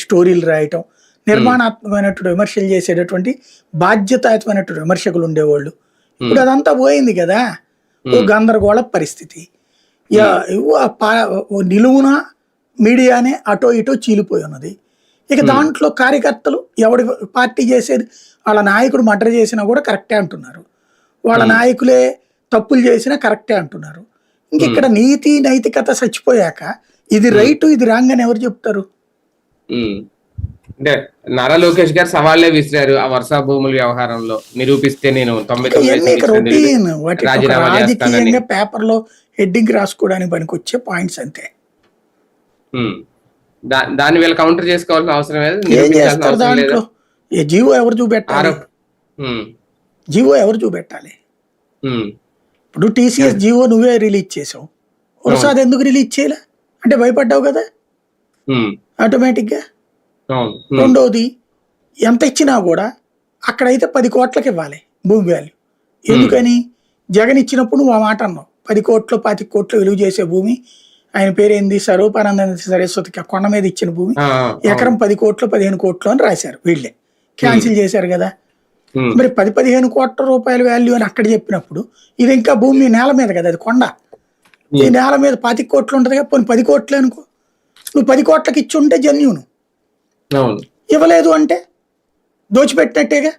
స్టోరీలు రాయటం, నిర్మాణాత్మకమైనటువంటి విమర్శలు చేసేటటువంటి బాధ్యతాయుతమైనటువంటి విమర్శకులు ఉండేవాళ్ళు. ఇప్పుడు అదంతా పోయింది కదా, ఓ గందరగోళ పరిస్థితి. ఓ నిలువున మీడియానే అటో ఇటో చీలిపోయి ఉన్నది. ఇక దాంట్లో కార్యకర్తలు ఎవడి పార్టీ చేసేది, వాళ్ళ నాయకుడు మర్డర్ చేసినా కూడా కరెక్టే అంటున్నారు, వాళ్ళ నాయకులే తప్పులు చేసినా కరెక్టే అంటున్నారు. ఇంక ఇక్కడ నీతి నైతికత చచ్చిపోయాక ఇది రైట్ ఇది రాంగ్ అని ఎవరు చెప్తారు? అంటే నారా లోకేష్ గారు సవాళ్లే విసిరారు ఆ వర్ష భూముల వ్యవహారంలో, నిరూపిస్తే నేను 99 రాజకీయంగా పేపర్ లో హెడ్డింగ్ రాసుకోవడానికి పనికొచ్చే పాయింట్స్ అంతే. దాన్ని వీళ్ళు కౌంటర్ చేసుకోవాల్సిన అవసరం ఏం చేస్తారు దాంట్లో? జీవో ఎవరు చూపెట్టాలి? జీవో ఎవరు చూపెట్టాలి? ఇప్పుడు టీసీఎస్ జీవో నువ్వే రిలీజ్ చేసావు, ఒకసారి ఎందుకు రిలీజ్ చేయలే అంటే భయపడ్డావు కదా ఆటోమేటిక్ గా. రెండోది, ఎంత ఇచ్చినా కూడా అక్కడైతే 10 కోట్లకి ఇవ్వాలి భూమి వాల్యూ. ఎందుకని? జగన్ ఇచ్చినప్పుడు నువ్వు ఆ మాట అన్నావు, 10 కోట్లు 25 కోట్లు విలువ చేసే భూమి, ఆయన పేరేంది స్వరూపానంద సరస్వతికి కొండ మీద ఇచ్చిన భూమి ఎకరం 10 కోట్లు 15 కోట్లు అని రాశారు, వీళ్ళే క్యాన్సిల్ చేశారు కదా. మరి 10-15 కోట్ల రూపాయల వాల్యూ అని అక్కడ చెప్పినప్పుడు ఇది ఇంకా భూమి నేల మీద కదా, అది కొండ, ఈ నేల మీద 25 కోట్లు ఉంటుంది కదా, పోనీ 10 కోట్లు అనుకో, నువ్వు 10 కోట్లకి ఇచ్చి ఉంటే జెన్యూన్, ఇవ్వలేదు అంటే దోచిపెట్టినట్టేగా.